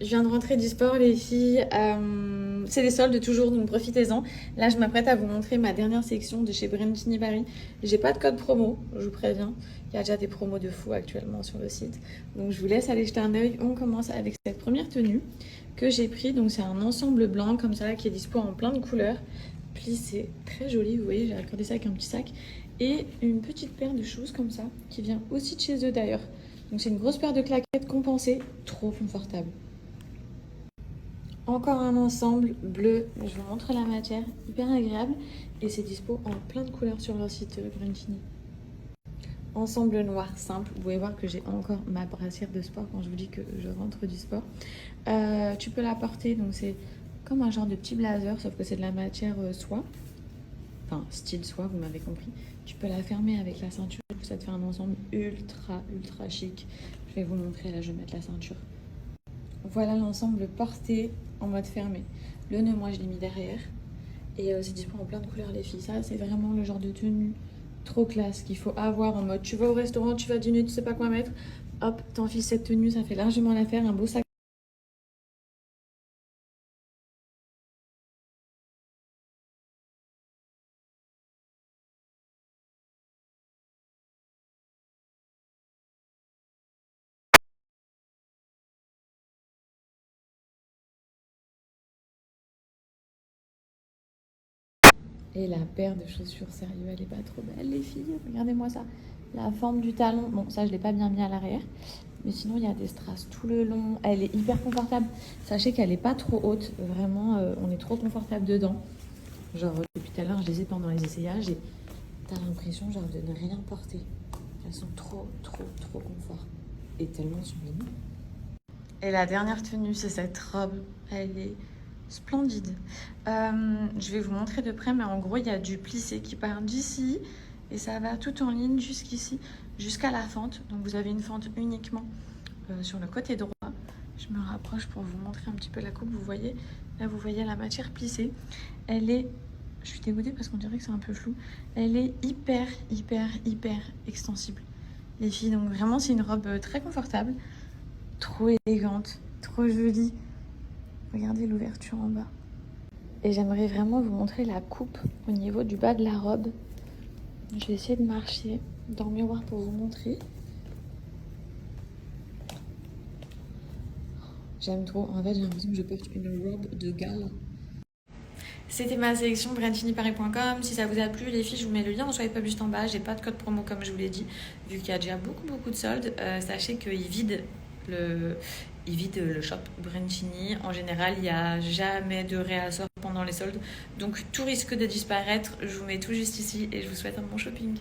Je viens de rentrer du sport, les filles. C'est les soldes toujours, donc profitez-en. Là, je m'apprête à vous montrer ma dernière section de chez Brentini Paris. J'ai pas de code promo, je vous préviens. Il y a déjà des promos de fou actuellement sur le site. Donc, je vous laisse aller jeter un œil. On commence avec cette première tenue que j'ai pris. Donc, c'est un ensemble blanc comme ça qui est dispo en plein de couleurs. Plissé, très joli. Vous voyez, j'ai accordé ça avec un petit sac. Et une petite paire de choses comme ça qui vient aussi de chez eux d'ailleurs. Donc, c'est une grosse paire de claquettes compensées, trop confortable. Encore un ensemble bleu, je vous montre la matière, hyper agréable et c'est dispo en plein de couleurs sur leur site Brentini. Ensemble noir simple, vous pouvez voir que j'ai encore ma brassière de sport quand je vous dis que je rentre du sport. Tu peux la porter, donc c'est comme un genre de petit blazer, sauf que c'est de la matière soie, enfin style soie, vous m'avez compris. Tu peux la fermer avec la ceinture, ça te fait un ensemble ultra chic. Je vais vous montrer, là je vais mettre la ceinture. Voilà l'ensemble porté en mode fermé. Le nœud, moi, je l'ai mis derrière. Et c'est dispo en plein de couleurs, les filles. Ça, c'est vraiment le genre de tenue trop classe qu'il faut avoir en mode tu vas au restaurant, tu vas dîner, tu sais pas quoi mettre. Hop, t'enfiles cette tenue, ça fait largement l'affaire. Un beau sac. Et la paire de chaussures, sérieux, elle est pas trop belle, les filles. Regardez-moi ça. La forme du talon, bon, ça, je l'ai pas bien mis à l'arrière. Mais sinon, il y a des strass tout le long. Elle est hyper confortable. Sachez qu'elle est pas trop haute. Vraiment, on est trop confortable dedans. Genre, depuis tout à l'heure, je les ai pendant les essayages et t'as l'impression genre de ne rien porter. Elles sont trop confort. Et tellement sublimes. Et la dernière tenue, c'est cette robe. Elle est splendide. Je vais vous montrer de près, mais en gros, il y a du plissé qui part d'ici et ça va tout en ligne jusqu'ici, jusqu'à la fente. Donc vous avez une fente uniquement sur le côté droit. Je me rapproche pour vous montrer un petit peu la coupe. Vous voyez, là, vous voyez la matière plissée. Elle est... Je suis dégoûtée parce qu'on dirait que c'est un peu flou. Elle est hyper extensible, les filles. Donc vraiment, c'est une robe très confortable, trop élégante, trop jolie. Regardez l'ouverture en bas. Et j'aimerais vraiment vous montrer la coupe au niveau du bas de la robe. Je vais essayer de marcher dans le miroir pour vous montrer. J'aime trop. En fait, j'ai l'impression que je porte une robe de gala. C'était ma sélection brentiniparis.com. Si ça vous a plu, les filles, je vous mets le lien en swipe up juste en bas. J'ai pas de code promo comme je vous l'ai dit, vu qu'il y a déjà beaucoup de soldes. Sachez qu'ils vident le shop Brentini. En général, il n'y a jamais de réassort pendant les soldes. Donc tout risque de disparaître. Je vous mets tout juste ici et je vous souhaite un bon shopping.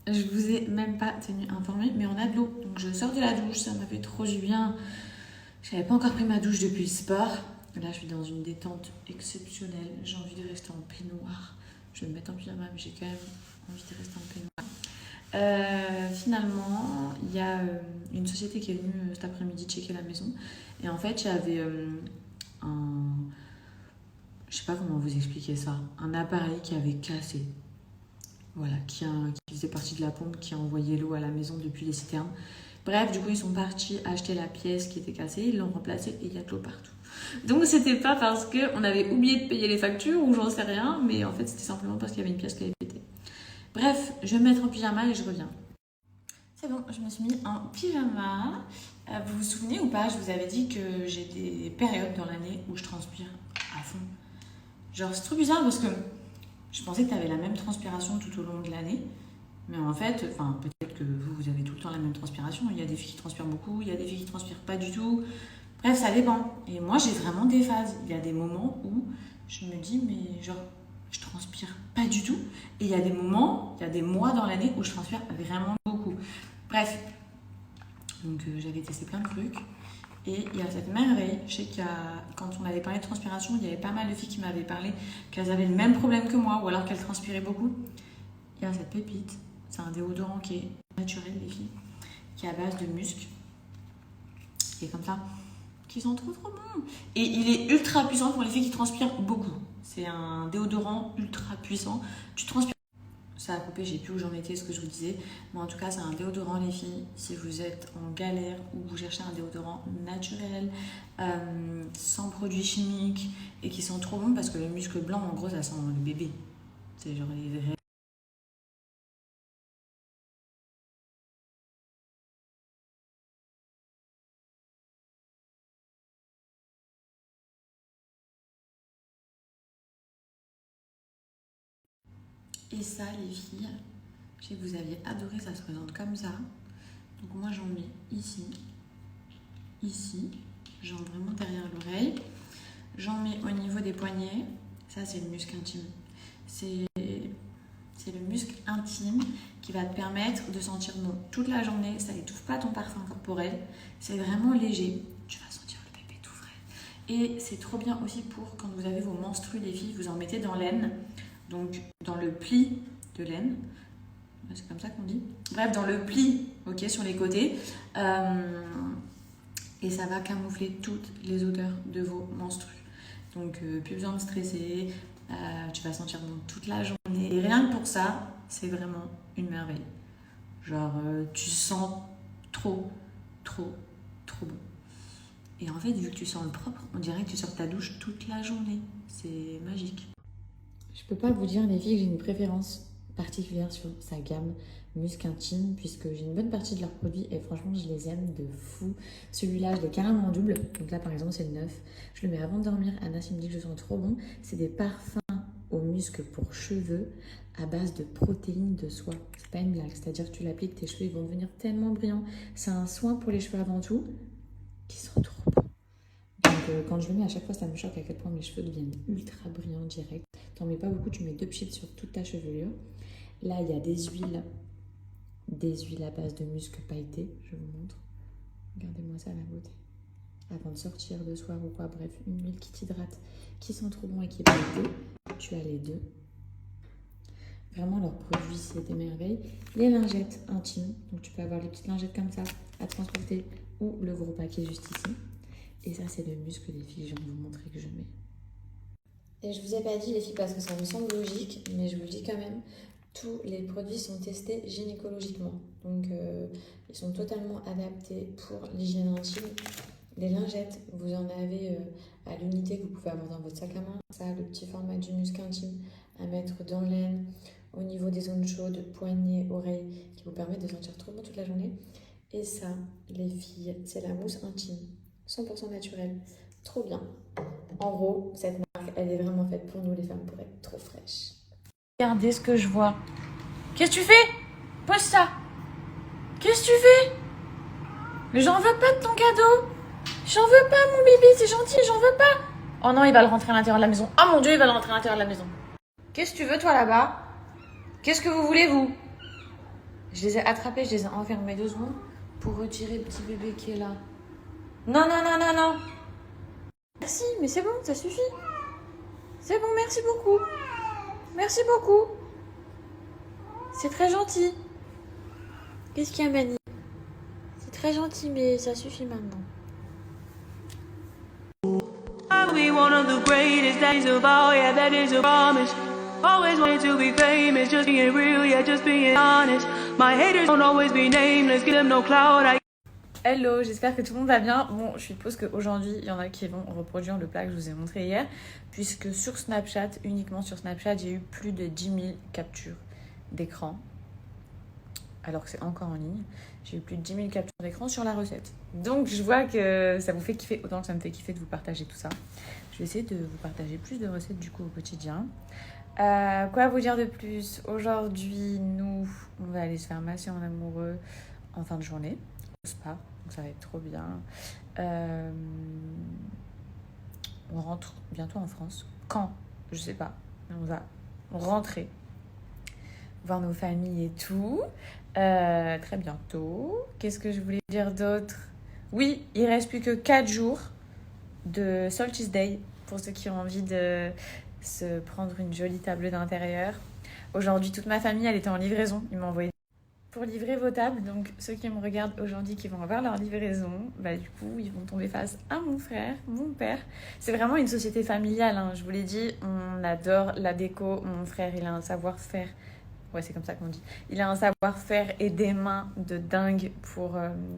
Je vous ai même pas tenu informé, mais on a de l'eau. Donc je sors de la douche, ça m'a fait trop du bien. J'avais pas encore pris ma douche depuis le sport. Là, je suis dans une détente exceptionnelle. J'ai envie de rester en peignoir. Je vais me mettre en pyjama, mais j'ai quand même envie de rester en peignoir. Finalement, il y a une société qui est venue cet après-midi checker la maison. Et en fait, il y avait un... Je sais pas comment vous expliquer ça. Un appareil qui avait cassé. Voilà, qui faisait partie de la pompe qui a envoyé l'eau à la maison depuis les citernes. Bref, du coup, ils sont partis acheter la pièce qui était cassée, ils l'ont remplacée et il y a de l'eau partout. Donc, c'était pas parce qu'on avait oublié de payer les factures ou j'en sais rien, mais en fait, c'était simplement parce qu'il y avait une pièce qui avait pété. Bref, je vais me mettre en pyjama et je reviens. C'est bon, je me suis mis en pyjama. Vous vous souvenez ou pas, je vous avais dit que j'ai des périodes dans l'année où je transpire à fond. Genre, c'est trop bizarre parce que je pensais que tu avais la même transpiration tout au long de l'année. Mais en fait, enfin, peut-être que vous avez tout le temps la même transpiration. Il y a des filles qui transpirent beaucoup, il y a des filles qui transpirent pas du tout. Bref, ça dépend. Et moi, j'ai vraiment des phases. Il y a des moments où je me dis, mais genre, je transpire pas du tout. Et il y a des moments, il y a des mois dans l'année où je transpire vraiment beaucoup. Bref. Donc, j'avais testé plein de trucs. Et il y a cette merveille, je sais quand on avait parlé de transpiration, il y avait pas mal de filles qui m'avaient parlé qu'elles avaient le même problème que moi, ou alors qu'elles transpiraient beaucoup. Il y a cette pépite, c'est un déodorant qui est naturel, les filles, qui est à base de musc, qui est comme ça, qui sent trop bon. Et il est ultra puissant pour les filles qui transpirent beaucoup. C'est un déodorant ultra puissant. Tu transpires Ça a coupé, j'ai plus où j'en étais, ce que je vous disais. Mais en tout cas, c'est un déodorant, les filles. Si vous êtes en galère ou vous cherchez un déodorant naturel, sans produits chimiques et qui sont trop bons, parce que le muscle blanc, en gros, ça sent le bébé. C'est genre les vrais. Et ça, les filles, je sais que vous aviez adoré, ça se présente comme ça. Donc moi, j'en mets ici, genre vraiment derrière l'oreille. J'en mets au niveau des poignets. Ça, c'est le muscle intime. C'est le muscle intime qui va te permettre de sentir bon toute la journée. Ça n'étouffe pas ton parfum corporel. C'est vraiment léger. Tu vas sentir le bébé tout frais. Et c'est trop bien aussi pour quand vous avez vos menstrues, les filles, vous en mettez dans l'aine. Donc, dans le pli de l'aine. C'est comme ça qu'on dit. Bref, dans le pli, ok, sur les côtés. Et ça va camoufler toutes les odeurs de vos menstrues. Donc, plus besoin de stresser. Tu vas sentir bon toute la journée. Et rien que pour ça, c'est vraiment une merveille. Genre, tu sens trop bon. Et en fait, vu que tu sens le propre, on dirait que tu sors ta douche toute la journée. C'est magique. Je peux pas vous dire, les filles, que j'ai une préférence particulière sur sa gamme Musc Intime, puisque j'ai une bonne partie de leurs produits et franchement, je les aime de fou. Celui-là, je l'ai carrément en double. Donc là, par exemple, c'est le 9. Je le mets avant de dormir. Anna, me dit que je sens trop bon. C'est des parfums au musc pour cheveux à base de protéines de soie. C'est pas une blague, c'est-à-dire que tu l'appliques, tes cheveux ils vont devenir tellement brillants. C'est un soin pour les cheveux avant tout qui sent trop bon. Donc quand je le mets à chaque fois, ça me choque à quel point mes cheveux deviennent ultra brillants direct. T'en mets pas beaucoup, tu mets 2 pchits sur toute ta chevelure. Là, il y a des huiles à base de musc pailleté, je vous montre. Regardez-moi ça, la beauté. Avant de sortir le soir ou quoi, bref, une huile qui t'hydrate, qui sent trop bon et qui est pailletée. Tu as les deux. Vraiment, leurs produits, c'est des merveilles. Les lingettes intimes, donc tu peux avoir les petites lingettes comme ça à transporter ou le gros paquet juste ici. Et ça, c'est le muscle des filles, je viens de vous montrer que je mets. Et je vous ai pas dit, les filles, parce que ça me semble logique, mais je vous le dis quand même, tous les produits sont testés gynécologiquement. Donc, ils sont totalement adaptés pour l'hygiène intime. Les lingettes, vous en avez à l'unité que vous pouvez avoir dans votre sac à main. Ça, le petit format du musc intime à mettre dans l'aine, au niveau des zones chaudes, poignets, oreilles, qui vous permet de sentir trop bon toute la journée. Et ça, les filles, c'est la mousse intime, 100% naturelle, trop bien. En gros, cette marque, elle est vraiment faite pour nous les femmes, pour être trop fraîches. Regardez ce que je vois. Qu'est-ce que tu fais? Pose ça. Qu'est-ce que tu fais? Mais j'en veux pas de ton cadeau. J'en veux pas, mon bébé, c'est gentil, j'en veux pas. Oh non, il va le rentrer à l'intérieur de la maison. Oh mon Dieu, il va le rentrer à l'intérieur de la maison. Qu'est-ce que tu veux, toi, là-bas? Qu'est-ce que vous voulez, vous? Je les ai attrapés, je les ai enfermés 2 secondes pour retirer le petit bébé qui est là. Non, non, non, non, non. Merci, mais c'est bon, ça suffit. C'est bon, merci beaucoup. Merci beaucoup. C'est très gentil. Qu'est-ce qu'il y a, Mani? C'est très gentil, mais ça suffit maintenant. We one of the greatest days of all, yeah, that is a promise. Always wanted to be famous, just being real, yeah, just being honest. My haters don't always be nameless, give them no clout. Hello, j'espère que tout le monde va bien. Bon, je suppose qu'aujourd'hui, il y en a qui vont reproduire le plat que je vous ai montré hier, puisque sur Snapchat, uniquement sur Snapchat, j'ai eu plus de 10 000 captures d'écran, alors que c'est encore en ligne. J'ai eu plus de 10 000 captures d'écran sur la recette. Donc, je vois que ça vous fait kiffer autant que ça me fait kiffer de vous partager tout ça. Je vais essayer de vous partager plus de recettes du coup au quotidien. Quoi vous dire de plus? Aujourd'hui, nous, on va aller se faire masser en amoureux en fin de journée au spa. Donc, ça va être trop bien. On rentre bientôt en France. Quand? Je sais pas. On va rentrer, voir nos familles et tout. Très bientôt. Qu'est-ce que je voulais dire d'autre? Oui, il reste plus que 4 jours de Solstice Day pour ceux qui ont envie de se prendre une jolie table d'intérieur. Aujourd'hui, toute ma famille, elle était en livraison. Ils m'ont envoyé pour livrer vos tables. Donc, ceux qui me regardent aujourd'hui, qui vont avoir leur livraison, bah, du coup, ils vont tomber face à mon frère, mon père. C'est vraiment une société familiale, hein. Je vous l'ai dit, on adore la déco. Mon frère, il a un savoir-faire Ouais, c'est comme ça qu'on dit. Il a un savoir-faire et des mains de dingue pour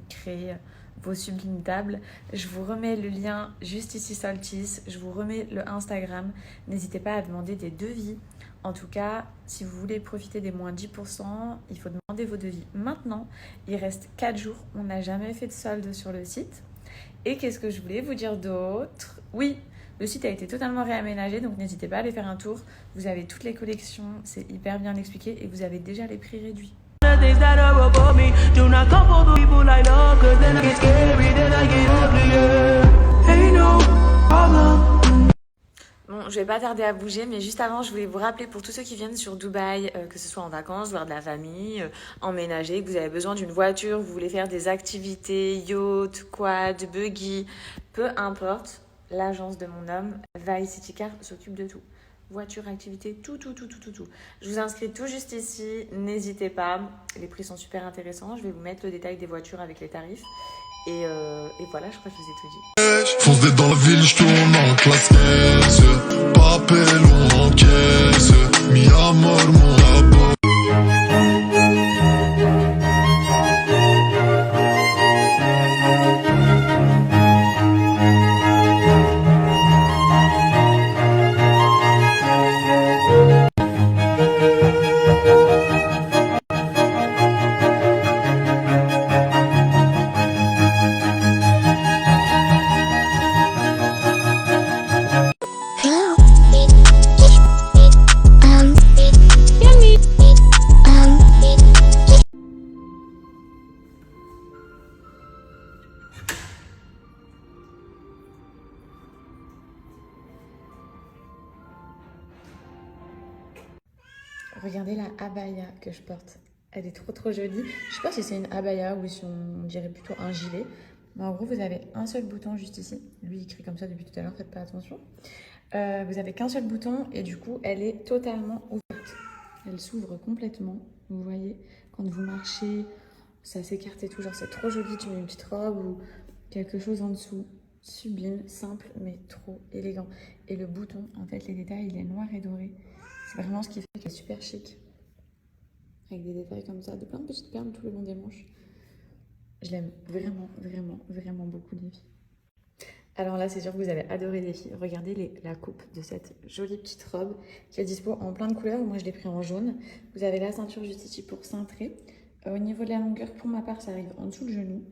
créer vos sublimes tables. Je vous remets le lien juste ici, Soltis. Je vous remets le Instagram. N'hésitez pas à demander des devis. En tout cas, si vous voulez profiter des moins 10%, il faut demander vos devis maintenant. Il reste 4 jours. On n'a jamais fait de solde sur le site. Et qu'est-ce que je voulais vous dire d'autre? Oui, le site a été totalement réaménagé, donc n'hésitez pas à aller faire un tour. Vous avez toutes les collections, c'est hyper bien expliqué et vous avez déjà les prix réduits. Bon, je vais pas tarder à bouger, mais juste avant, je voulais vous rappeler pour tous ceux qui viennent sur Dubaï, que ce soit en vacances, voir de la famille, emménager, que vous avez besoin d'une voiture, vous voulez faire des activités, yacht, quad, buggy, peu importe, l'agence de mon homme, Vice City Car, s'occupe de tout. Voiture, activité, tout. Je vous inscris tout juste ici, n'hésitez pas, les prix sont super intéressants, je vais vous mettre le détail des voitures avec les tarifs. Et voilà, je crois que je vous ai tout dit. Foncé dans la ville, je tourne en classe 15. Papel ou en caisse. Mi amor, mon rapport. Regardez la abaya que je porte. Elle est trop jolie. Je sais pas si c'est une abaya ou si on dirait plutôt un gilet. Mais en gros, vous avez un seul bouton juste ici. Lui, il crie comme ça depuis tout à l'heure, faites pas attention. Vous avez qu'un seul bouton et du coup, elle est totalement ouverte. Elle s'ouvre complètement. Vous voyez, quand vous marchez, ça s'écarte et tout. Genre, c'est trop joli. Tu mets une petite robe ou quelque chose en dessous. Sublime, simple, mais trop élégant. Et le bouton, en fait, les détails, il est noir et doré. C'est vraiment ce qui fait qu'elle est super chic. Avec des détails comme ça, de plein de petites perles tout le long des manches. Je l'aime vraiment beaucoup, les filles. Alors là, c'est sûr que vous avez adoré, les filles. Regardez la coupe de cette jolie petite robe qui est dispo en plein de couleurs. Moi, je l'ai pris en jaune. Vous avez la ceinture juste ici pour cintrer. Au niveau de la longueur, pour ma part, ça arrive en dessous du genou.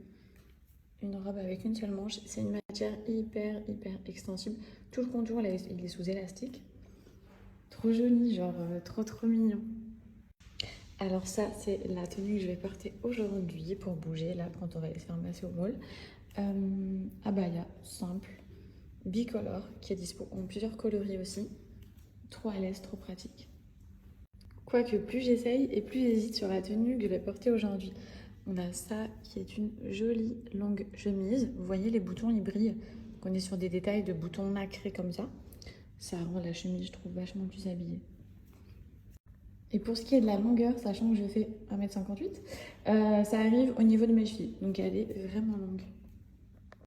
Une robe avec une seule manche. C'est une matière hyper extensible. Tout le contour, il est sous élastique. Trop joli, genre trop mignon. Alors ça, c'est la tenue que je vais porter aujourd'hui pour bouger, là, quand on va aller se faire masser au mall. Abaya, simple, bicolore, qui est dispo en plusieurs coloris aussi. Trop à l'aise, trop pratique. Quoique plus j'essaye et plus j'hésite sur la tenue que je vais porter aujourd'hui. On a ça qui est une jolie longue chemise. Vous voyez, les boutons, ils brillent. On est sur des détails de boutons nacrés comme ça. Ça rend la chemise, je trouve, vachement plus habillée. Et pour ce qui est de la longueur, sachant que je fais 1m58, ça arrive au niveau de mes chevilles. Donc elle est vraiment longue.